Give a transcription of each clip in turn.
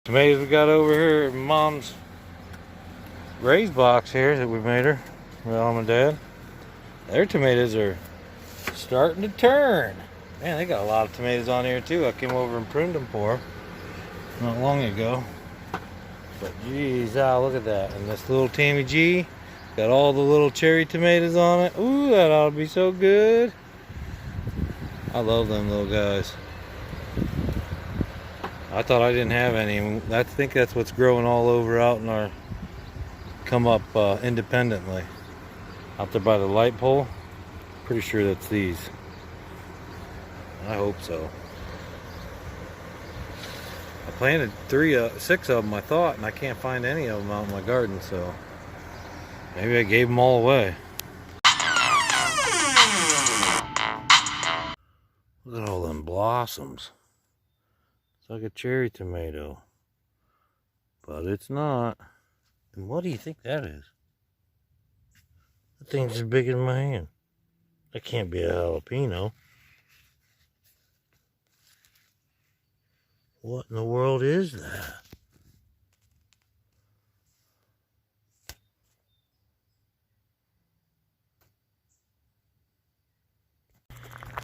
Tomatoes we got over here at Mom's raised box here that we made her, Mom and Dad. Their tomatoes are starting to turn. Man, they got a lot of tomatoes on here too. I came over and pruned them for them not long ago. But geez, look at that. And this little Tammy G got all the little cherry tomatoes on it. Ooh, that ought to be so good. I love them little guys. I thought I didn't have any. I think that's what's growing all over out in our come up independently. Out there by the light pole. Pretty sure that's these. I hope so. I planted 6 of them, I thought, and I can't find any of them out in my garden, so maybe I gave them all away. Look at all them blossoms. It's like a cherry tomato, but it's not. And what do you think that is? That thing's as big as my hand. That can't be a jalapeno. What in the world is that?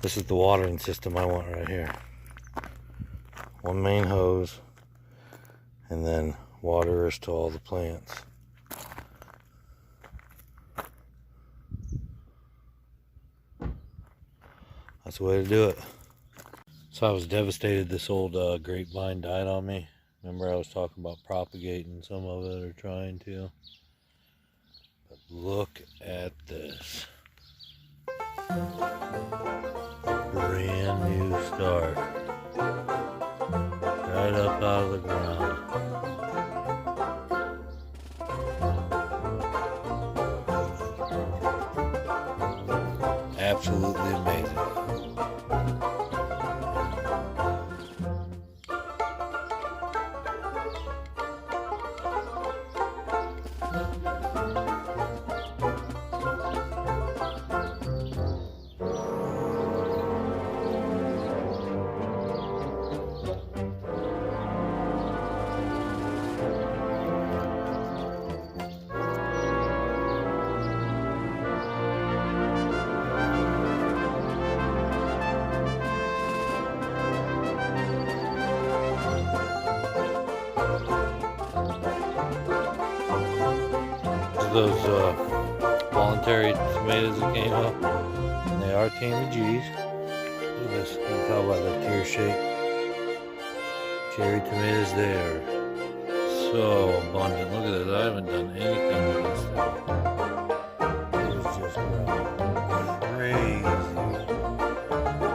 This is the watering system I want right here. One main hose, and then waterers to all the plants. That's the way to do it. So I was devastated this old grapevine died on me. Remember I was talking about propagating some of it, or trying to. But look at this. Brand new start. Right up out of the ground. Absolutely amazing. Those voluntary tomatoes that came up, and they are Tammy G's. Look at this, you can tell by the tear shape. Cherry tomatoes there, so abundant. Look at this, I haven't done anything with this thing. It's just crazy.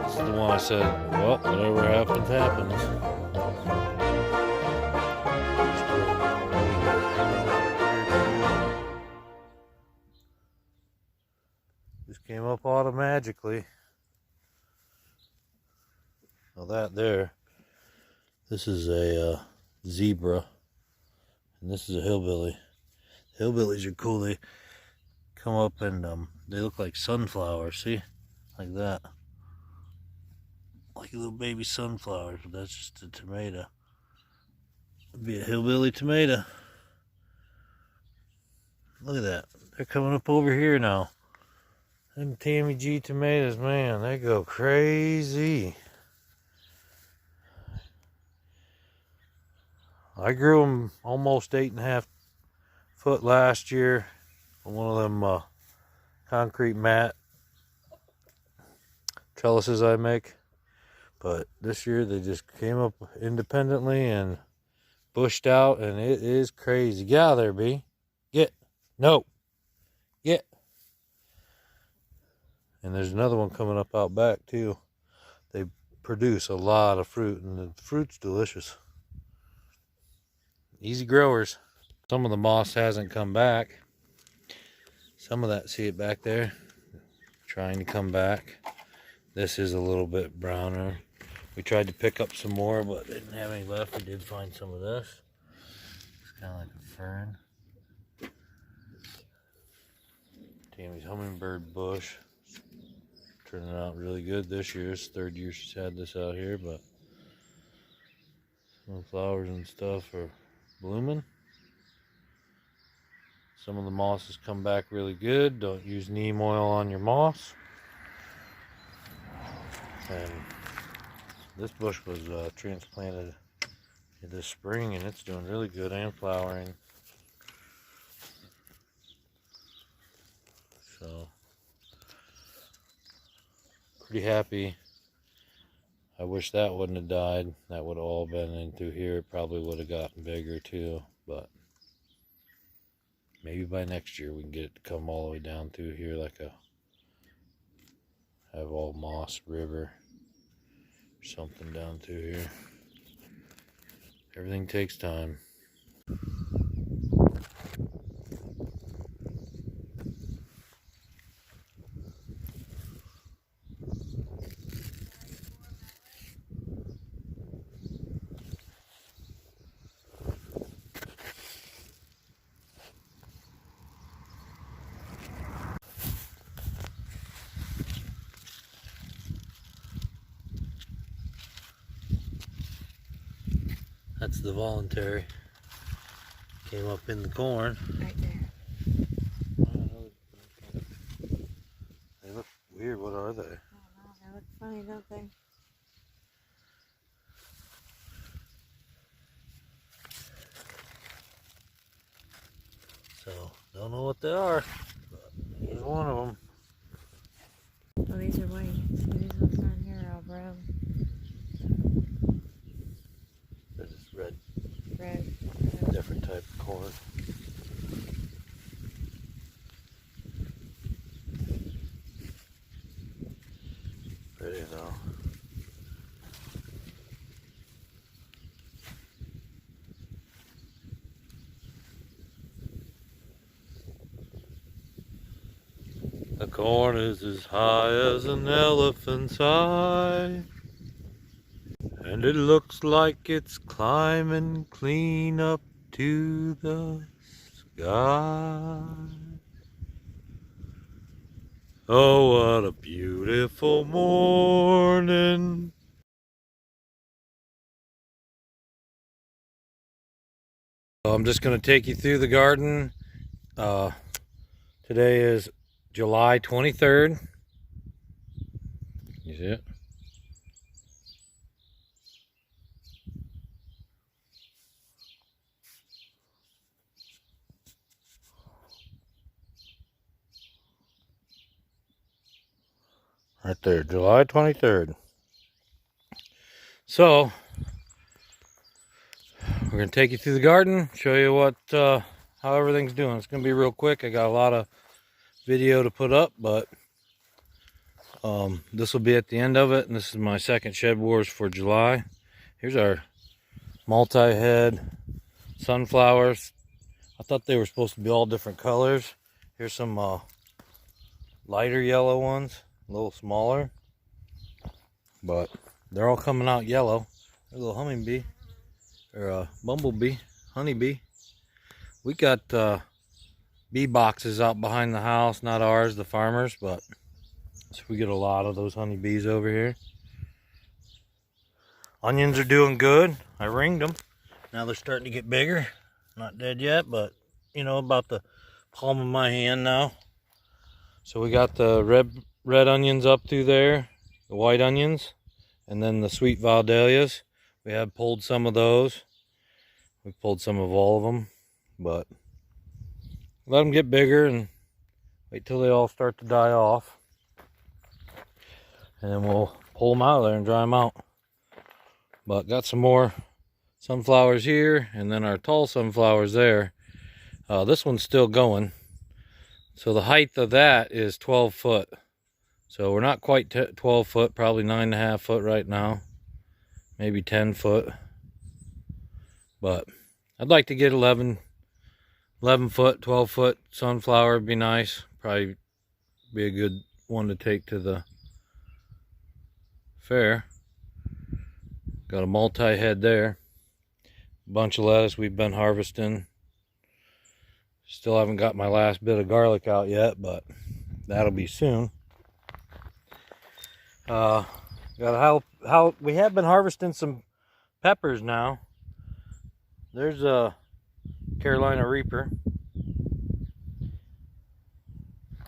This is the one I said, well, whatever happens, happens. Just came up automatically. Now that there, this is a zebra, and this is a hillbilly. Hillbillies are cool. They come up and they look like sunflowers. See, like that, like little baby sunflowers. But that's just a tomato. It'd be a hillbilly tomato. Look at that. They're coming up over here now. Them Tammy G tomatoes, man, they go crazy. I grew them almost 8.5 foot last year on one of them concrete mat trellises I make. But this year they just came up independently and bushed out, and it is crazy. Get out of there, B. Get. No. Get. And there's another one coming up out back too. They produce a lot of fruit, and the fruit's delicious. Easy growers. Some of the moss hasn't come back. Some of that, see it back there? Trying to come back. This is a little bit browner. We tried to pick up some more, but didn't have any left. We did find some of this. It's kind of like a fern. Tammy's hummingbird bush. Turning out really good this year. It's the 3rd year she's had this out here, but The flowers and stuff are blooming. Some of the moss has come back really good. Don't use neem oil on your moss. And this bush was transplanted this spring, and it's doing really good and flowering. So, pretty happy. I wish that wouldn't have died. That would have all been in through here. It probably would have gotten bigger too, but maybe by next year we can get it to come all the way down through here like have all moss river or something down through here. Everything takes time. That's the voluntary. Came up in the corn. Right there. They look weird. What are they? I don't know. They look funny, don't they? So, don't know what they are, but here's one of them. Oh, these are white. These ones down here are all brown. This is red. Red. Different type of corn. Pretty though. The corn is as high as an elephant's eye, and it looks like it's climbing clean up to the sky. Oh, what a beautiful morning. I'm just going to take you through the garden. Today is July 23rd. You see it? Right there, July 23rd. So, we're going to take you through the garden, show you what, how everything's doing. It's going to be real quick. I got a lot of video to put up, but this will be at the end of it, and this is my second Shed Wars for July. Here's our multi-head sunflowers. I thought they were supposed to be all different colors. Here's some lighter yellow ones, a little smaller, but they're all coming out yellow. There's a little humming or a bumblebee, honeybee. We got bee boxes out behind the house, not ours, the farmers, but so we get a lot of those honeybees over here. Onions are doing good. I ringed them. Now they're starting to get bigger. Not dead yet, but you know, about the palm of my hand now. So we got the red onions up through there, the white onions, and then the sweet Valdalias. We have pulled some of those. We pulled some of all of them, but let them get bigger and wait till they all start to die off. And then we'll pull them out of there and dry them out. But got some more sunflowers here, and then our tall sunflowers there. This one's still going. So the height of that is 12 foot. So we're not quite 12 foot, probably 9.5 foot right now. Maybe 10 foot. But I'd like to get 11 foot, 12 foot sunflower would be nice. Probably be a good one to take to the fair. Got a multi-head there. Bunch of lettuce we've been harvesting. Still haven't got my last bit of garlic out yet, but that'll be soon. We have been harvesting some peppers now. there's a Carolina Reaper.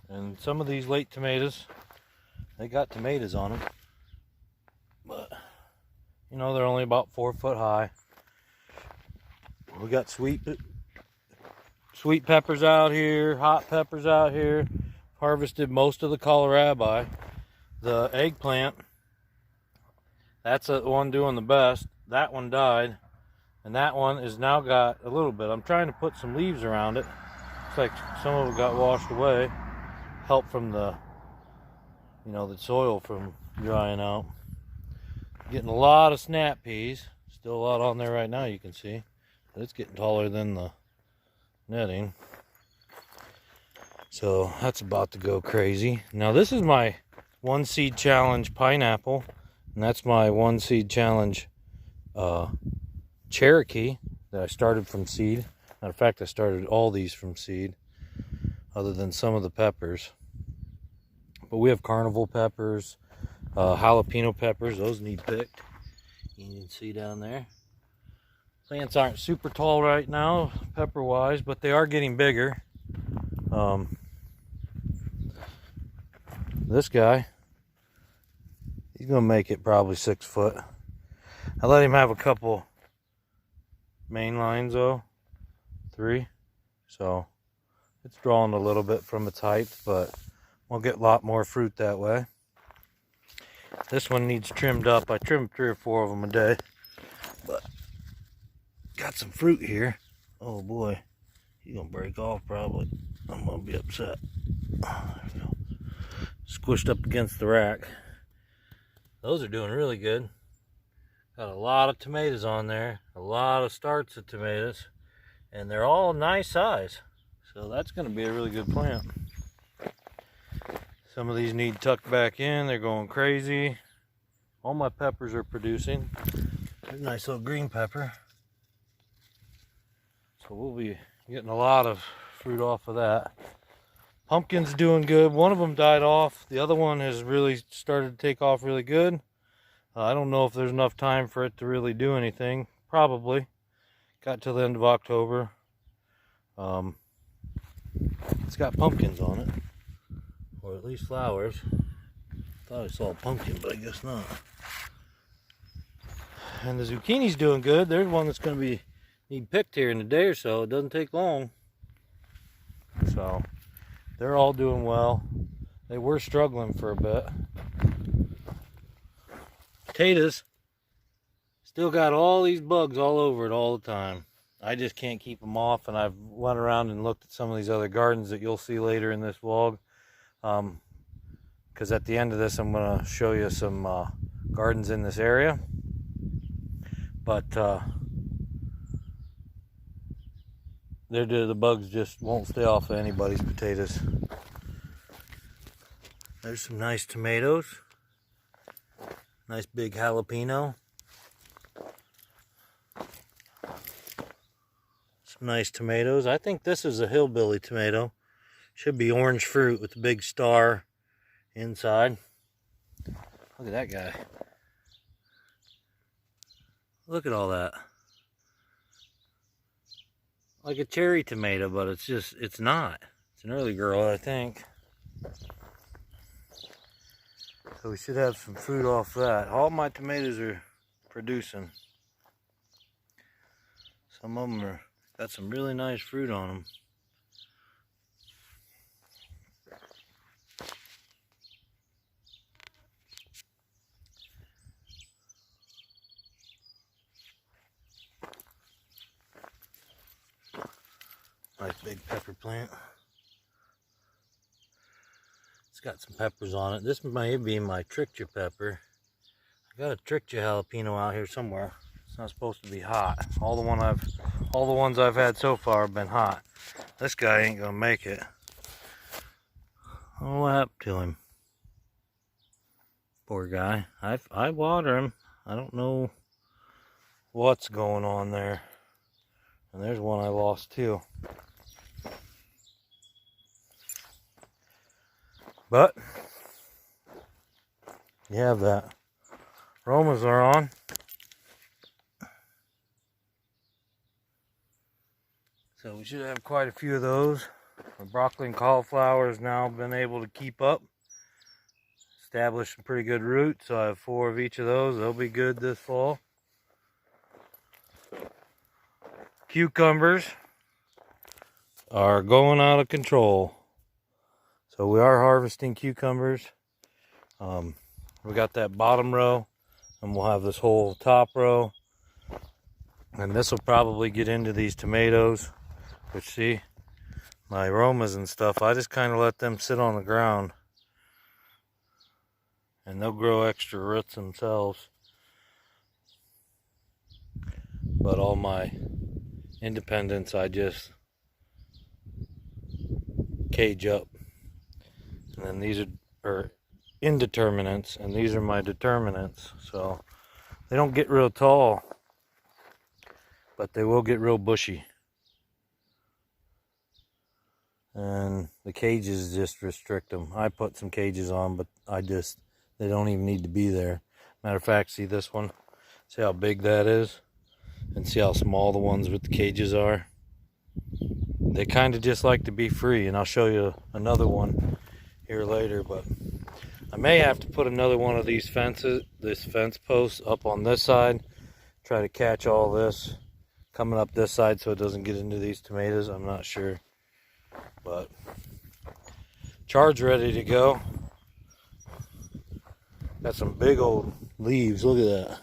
And some of these late tomatoes, they got tomatoes on them. But, you know, they're only about 4 foot high. We got sweet peppers out here, hot peppers out here. Harvested most of the kohlrabi. The eggplant, that's the one doing the best. That one died. And that one is now got a little bit. I'm trying to put some leaves around it. Looks like some of it got washed away. Help from the, you know, the soil from drying out. Getting a lot of snap peas. Still a lot on there right now, you can see. But it's getting taller than the netting. So that's about to go crazy. Now this is my 1 seed challenge pineapple. And that's my 1 seed challenge Cherokee that I started from seed. Matter of fact, I started all these from seed, other than some of the peppers. But we have carnival peppers, jalapeno peppers. Those need picked. You can see down there. Plants aren't super tall right now, pepper-wise, but they are getting bigger. This guy, he's gonna make it probably 6 foot. I let him have a couple main lines though, 3. So it's drawing a little bit from its height, but we'll get a lot more fruit that way. This one needs trimmed up. I trimmed 3 or 4 of them a day, but got some fruit here. Oh boy, he's gonna break off probably. I'm gonna be upset. There we go. Squished up against the rack. Those are doing really good. Got a lot of tomatoes on there, a lot of starts of tomatoes, and they're all nice size. So that's going to be a really good plant. Some of these need tucked back in. They're going crazy. All my peppers are producing. There's a nice little green pepper. So we'll be getting a lot of fruit off of that. Pumpkin's doing good. One of them died off. The other one has really started to take off really good. I don't know if there's enough time for it to really do anything. Probably. Got till the end of October. It's got pumpkins on it. Or at least flowers. Thought I saw a pumpkin, but I guess not. And the zucchini's doing good. There's one that's going to need picked here in a day or so. It doesn't take long. So they're all doing well. They were struggling for a bit. Potatoes still got all these bugs all over it all the time. I just can't keep them off, and I've went around and looked at some of these other gardens that you'll see later in this vlog. Because at the end of this, I'm going to show you some gardens in this area. But the bugs just won't stay off of anybody's potatoes. There's some nice tomatoes. Nice big jalapeno. Some nice tomatoes. I think this is a hillbilly tomato. Should be orange fruit with a big star inside. Look at that guy. Look at all that. Like a cherry tomato, but it's not. It's an early girl, I think. So we should have some fruit off that. All my tomatoes are producing. Some of them got some really nice fruit on them. Nice big pepper plant. It's got some peppers on it. This may be my trichia pepper. I got a trichia jalapeno out here somewhere. It's not supposed to be hot. All the ones I've had so far have been hot. This guy ain't gonna make it. Oh, what happened to him? Poor guy. I water him. I don't know what's going on there. And there's one I lost too. But you have that. Aromas are on. So we should have quite a few of those. My broccoli and cauliflower has now been able to keep up. Established some pretty good roots, so I have 4 of each of those. They'll be good this fall. Cucumbers are going out of control. So we are harvesting cucumbers. We got that bottom row, and we'll have this whole top row. And this will probably get into these tomatoes, which, see, my aromas and stuff, I just kind of let them sit on the ground. And they'll grow extra roots themselves. But all my independents, I just cage up. And then these are indeterminants, and these are my determinants. So they don't get real tall, but they will get real bushy. And the cages just restrict them. I put some cages on, but they don't even need to be there. Matter of fact, see this one? See how big that is? And see how small the ones with the cages are? They kind of just like to be free, and I'll show you another one here later, but I may have to put another one of these fence posts up on this side, try to catch all this coming up this side so it doesn't get into these tomatoes. I'm not sure, but chard's ready to go. Got some big old leaves, look at that.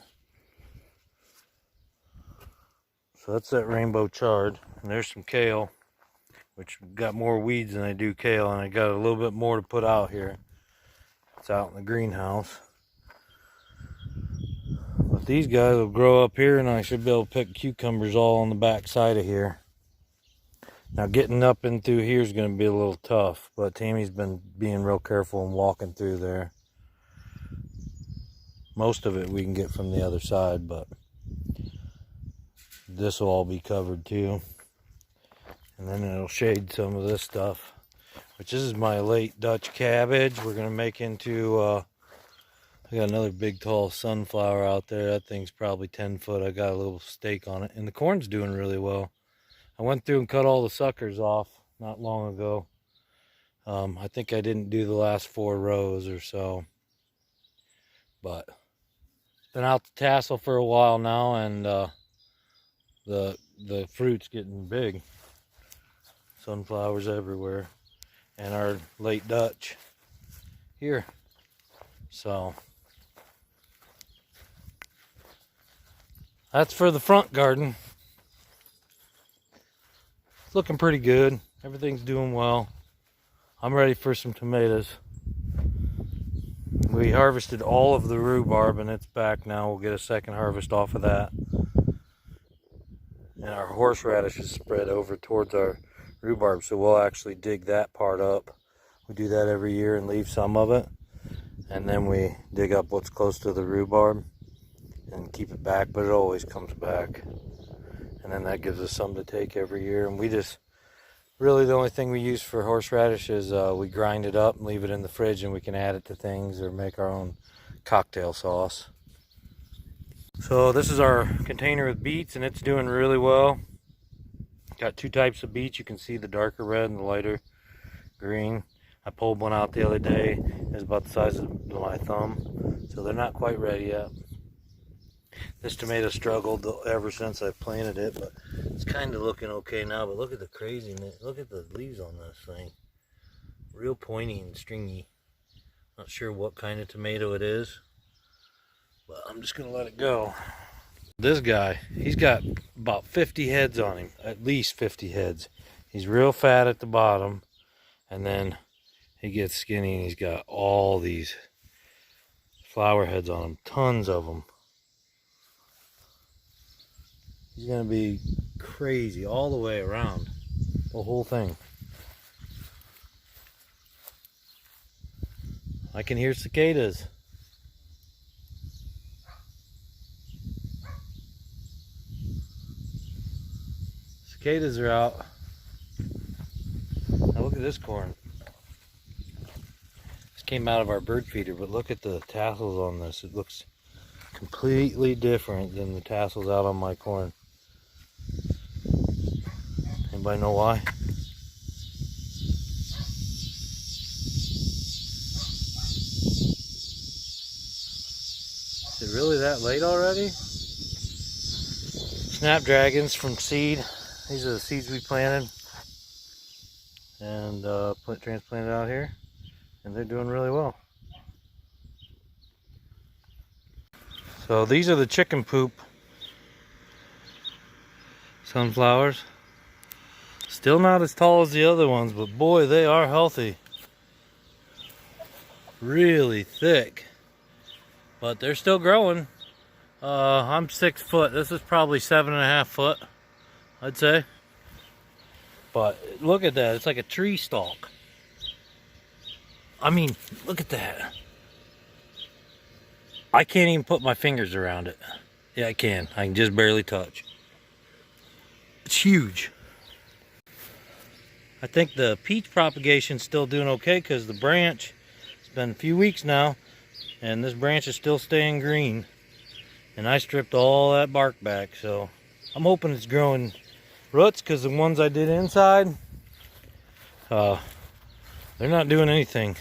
So that's that rainbow chard, and there's some kale, which got more weeds than I do kale, and I got a little bit more to put out here. It's out in the greenhouse. But these guys will grow up here, and I should be able to pick cucumbers all on the back side of here. Now getting up and through here is going to be a little tough, but Tammy's been being real careful and walking through there. Most of it we can get from the other side, but this will all be covered too. And then it'll shade some of this stuff, which this is my late Dutch cabbage. We're going to make into, I got another big tall sunflower out there. That thing's probably 10 foot. I got a little stake on it. And the corn's doing really well. I went through and cut all the suckers off not long ago. I think I didn't do the last 4 rows or so. But been out the tassel for a while now, and the fruit's getting big. Sunflowers everywhere, and our late Dutch here. So that's for the front garden. It's looking pretty good. Everything's doing well. I'm ready for some tomatoes. We harvested all of the rhubarb, and it's back now. We'll get a second harvest off of that. And our horseradish is spread over towards our rhubarb, so we'll actually dig that part up. We do that every year and leave some of it, and then we dig up what's close to the rhubarb and keep it back, but it always comes back. And then that gives us some to take every year. And we just, really the only thing we use for horseradish is we grind it up and leave it in the fridge, and we can add it to things or make our own cocktail sauce. So this is our container with beets, and it's doing really well. Got 2 types of beets. You can see the darker red and the lighter green. I pulled one out the other day. It's about the size of my thumb. So they're not quite ready yet. This tomato struggled ever since I planted it, but it's kind of looking okay now. But look at the craziness. Look at the leaves on this thing. Real pointy and stringy. Not sure what kind of tomato it is, but I'm just going to let it go. This guy, he's got about 50 heads on him, at least 50 heads. He's real fat at the bottom, and then he gets skinny, and he's got all these flower heads on him, tons of them. He's going to be crazy all the way around, the whole thing. I can hear cicadas. Cicadas are out. Now look at this corn. This came out of our bird feeder, but look at the tassels on this. It looks completely different than the tassels out on my corn. Anybody know why? Is it really that late already? Snapdragons from seed. These are the seeds we planted and transplanted out here, and they're doing really well. So these are the chicken poop sunflowers. Still not as tall as the other ones, but boy, they are healthy. Really thick, but they're still growing. I'm 6 foot. This is probably 7.5 foot, I'd say. But look at that. It's like a tree stalk. I mean, look at that. I can't even put my fingers around it. Yeah, I can. I can just barely touch. It's huge. I think the peach propagation's still doing okay because the branch, it's been a few weeks now, and this branch is still staying green. And I stripped all that bark back, so I'm hoping it's growing roots, because the ones I did inside, they're not doing anything.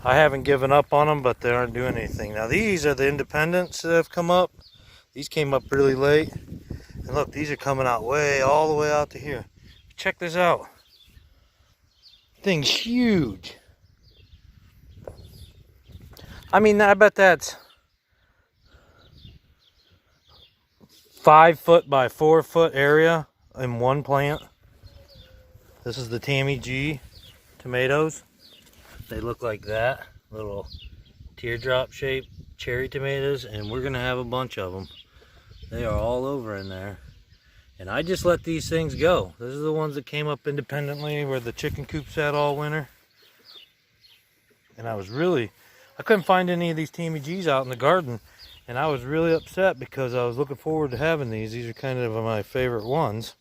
I haven't given up on them, but they aren't doing anything. Now these are the independents that have come up. These came up really late. And look, these are coming out all the way out to here. Check this out. Thing's huge. I mean, I bet that's 5 foot by 4 foot area in one plant. This is the Tammy G tomatoes. They look like that, little teardrop shaped cherry tomatoes, and we're gonna have a bunch of them. They are all over in there. And I just let these things go. These are the ones that came up independently where the chicken coop sat all winter. And I couldn't find any of these Tammy G's out in the garden. And I was really upset because I was looking forward to having these. These are kind of my favorite ones.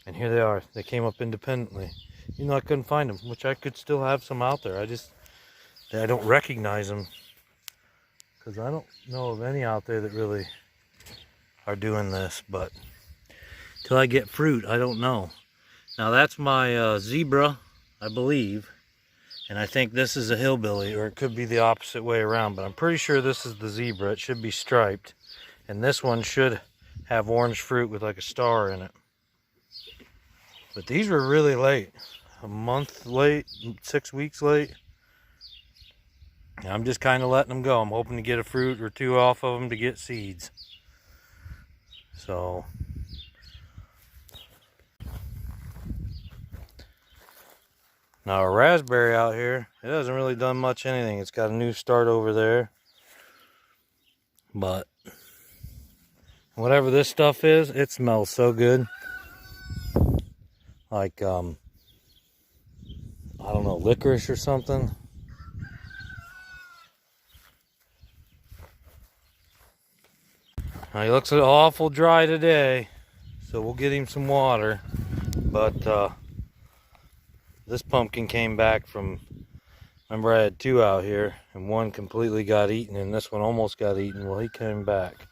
And here they are. They came up independently. Even though I couldn't find them, which I could still have some out there. I don't recognize them. Because I don't know of any out there that really are doing this. But till I get fruit, I don't know. Now that's my zebra, I believe. And I think this is a hillbilly, or it could be the opposite way around. But I'm pretty sure this is the zebra. It should be striped. And this one should have orange fruit with like a star in it. But these were really late. A month late, 6 weeks late. I'm just kind of letting them go. I'm hoping to get a fruit or two off of them to get seeds. So now a raspberry out here, it hasn't really done much anything. It's got a new start over there. But whatever this stuff is, it smells so good. Like, I don't know, licorice or something. Now, he looks awful dry today, so we'll get him some water. But this pumpkin came back from, remember I had 2 out here, and one completely got eaten, and this one almost got eaten. Well, he came back.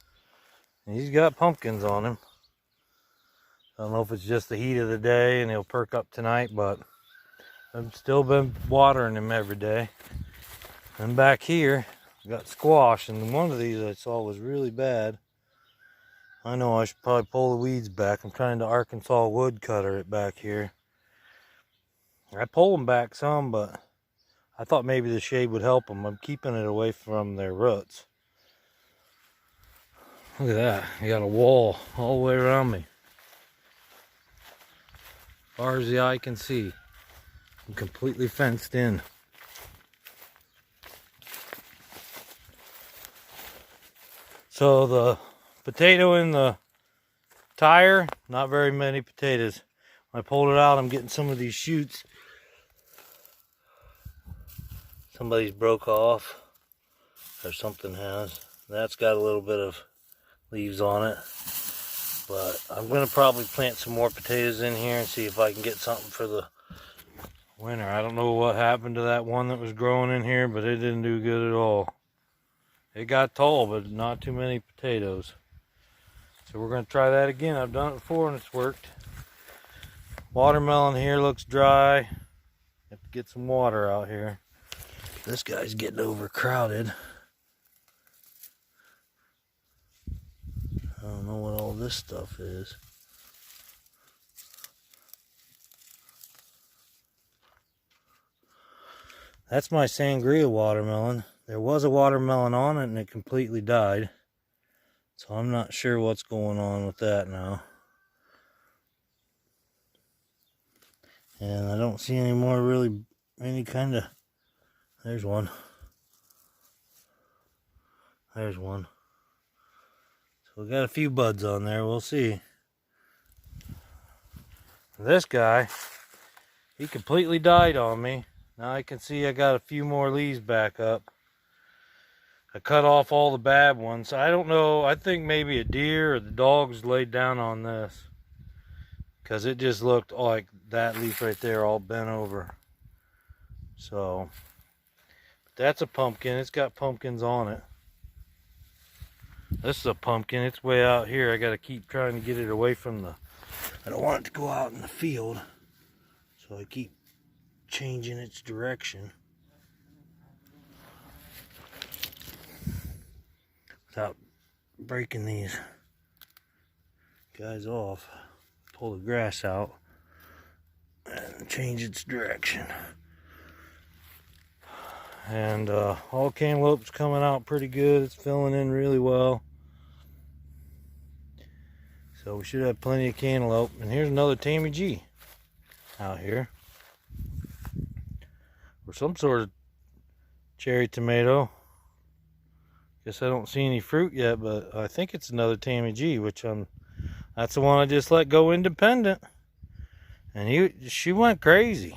And he's got pumpkins on him. I don't know if it's just the heat of the day and he'll perk up tonight, but I've still been watering him every day. And back here, I got squash, and one of these I saw was really bad. I know I should probably pull the weeds back. I'm trying to Arkansas wood cutter it back here. I pull them back some, but I thought maybe the shade would help them. I'm keeping it away from their roots. Look at that. I got a wall all the way around me. As far as the eye can see. I'm completely fenced in. So the potato in the tire, not very many potatoes. When I pulled it out, I'm getting some of these shoots. Somebody's broke off, or something has. That's got a little bit of leaves on it. But I'm going to probably plant some more potatoes in here and see if I can get something for the winter. I don't know what happened to that one that was growing in here, but it didn't do good at all. It got tall, but not too many potatoes. So we're going to try that again. I've done it before and it's worked. Watermelon here looks dry. Have to get some water out here. This guy's getting overcrowded. I don't know what all this stuff is. That's my sangria watermelon. There was a watermelon on it and it completely died. So I'm not sure what's going on with that now. And I don't see any more really, any kind of, there's one. There's one. So we got a few buds on there, we'll see. This guy, he completely died on me. Now I can see I got a few more leaves back up. I cut off all the bad ones. I don't know, I think maybe a deer or the dogs laid down on this. Because it just looked like that leaf right there all bent over. So, but that's a pumpkin. It's got pumpkins on it. This is a pumpkin. It's way out here. I got to keep trying to get it away from the... I don't want it to go out in the field. So I keep changing its direction. Without breaking these guys off. Pull the grass out and change its direction. And all cantaloupe's coming out pretty good. It's filling in really well. So we should have plenty of cantaloupe. And here's another Tammy G out here. Or some sort of cherry tomato. Guess I don't see any fruit yet, but I think it's another Tammy G, which that's the one I just let go independent. And she went crazy.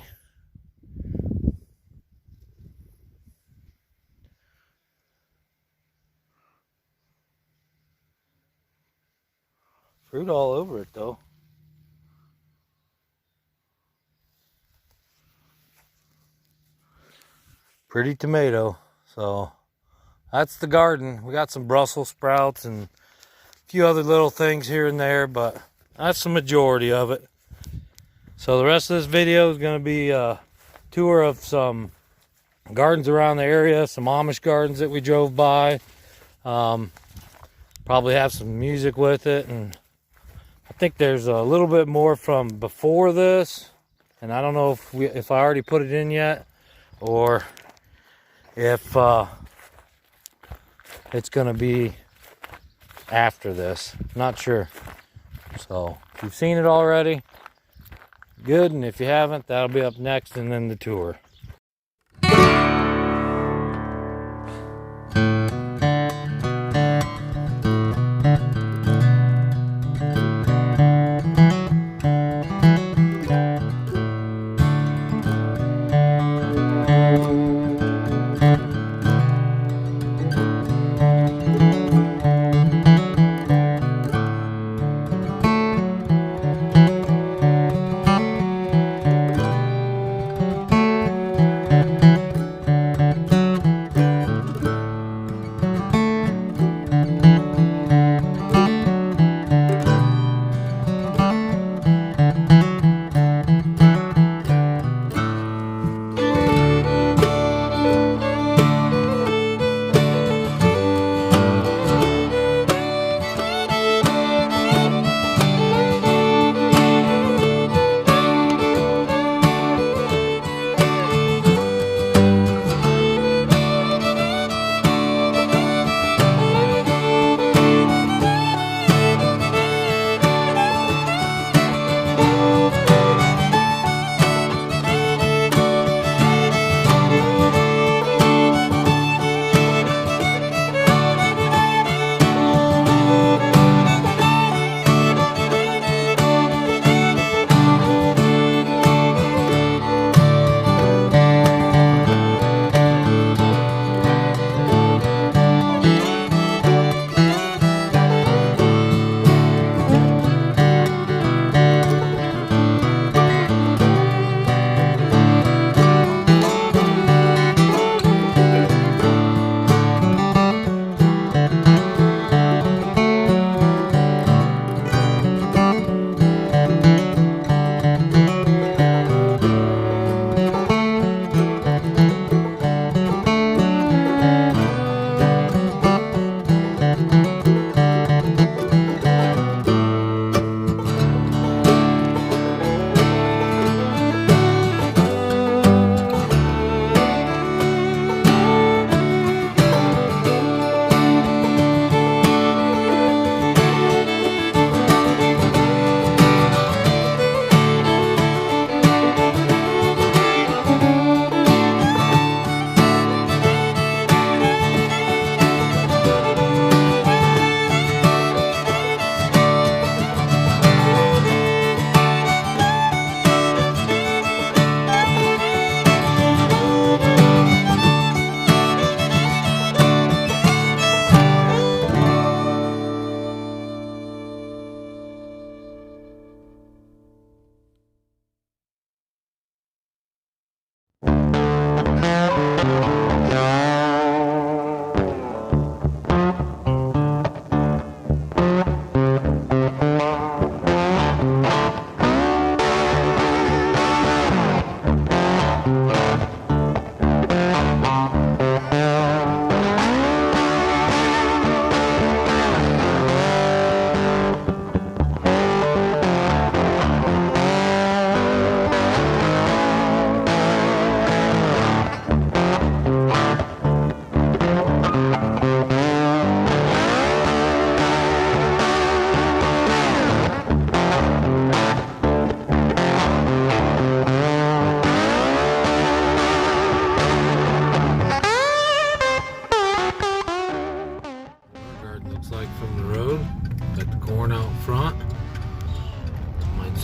Fruit all over it though. Pretty tomato. So that's the garden. We got some Brussels sprouts and a few other little things here and there, but that's the majority of it. So the rest of this video is going to be a tour of some gardens around the area, some Amish gardens that we drove by. Probably have some music with it, and I think there's a little bit more from before this, and I don't know if I already put it in yet, or if it's going to be after this. Not sure. So if you've seen it already, good, and if you haven't, that'll be up next, and then the tour.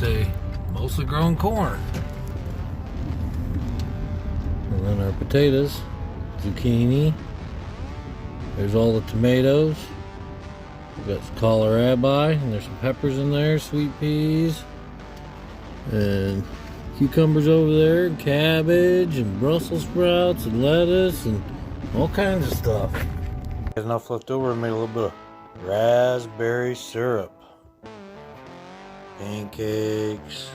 say mostly grown corn. And then our potatoes, zucchini. There's all the tomatoes. We've got some kohlrabi, and there's some peppers in there, sweet peas, and cucumbers over there, and cabbage, and Brussels sprouts, and lettuce, and all kinds of stuff. There's enough left over. I made a little bit of raspberry syrup. Pancakes,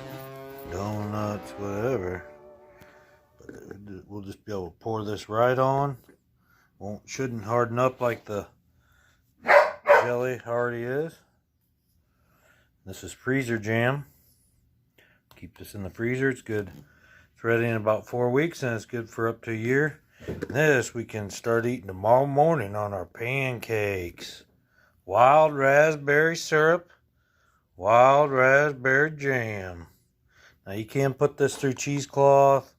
donuts, whatever. But we'll just be able to pour this right on. Shouldn't harden up like the jelly already is. This is freezer jam. Keep this in the freezer. It's good. It's ready in about 4 weeks, and it's good for up to a year. This we can start eating tomorrow morning on our pancakes. Wild raspberry syrup, wild raspberry jam. Now you can put this through cheesecloth.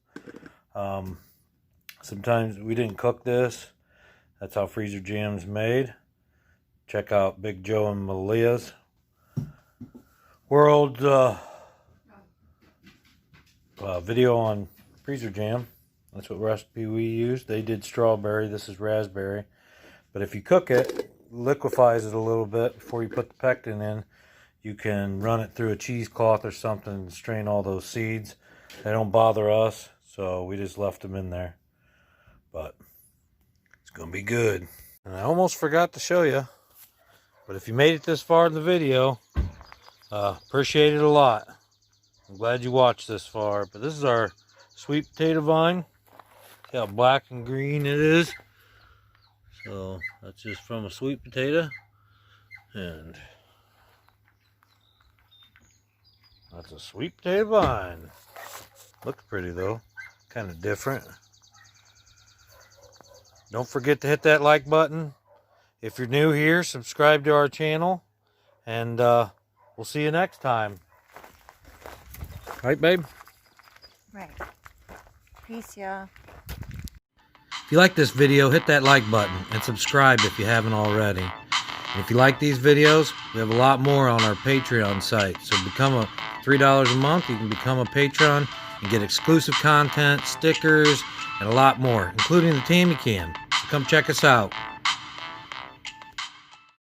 Sometimes we didn't cook this. That's how freezer jam's made. Check out Big Joe and Malia's World video on freezer jam. That's what recipe we used. They did strawberry. This is raspberry. But if you cook it, liquefies it a little bit before you put the pectin in, you can run it through a cheesecloth or something and strain all those seeds. They don't bother us, so we just left them in there. But it's going to be good. And I almost forgot to show you, but if you made it this far in the video, appreciate it a lot. I'm glad you watched this far. But this is our sweet potato vine. See how black and green it is. So that's just from a sweet potato. And that's a sweet potato vine. Looks pretty though. Kind of different. Don't forget to hit that like button. If you're new here, subscribe to our channel. And we'll see you next time. Right, babe? Right. Peace, y'all. If you like this video, hit that like button and subscribe if you haven't already. And if you like these videos, we have a lot more on our Patreon site. So become a $3 a month. You can become a patron and get exclusive content, stickers, and a lot more, including the Tammy Can. So come check us out.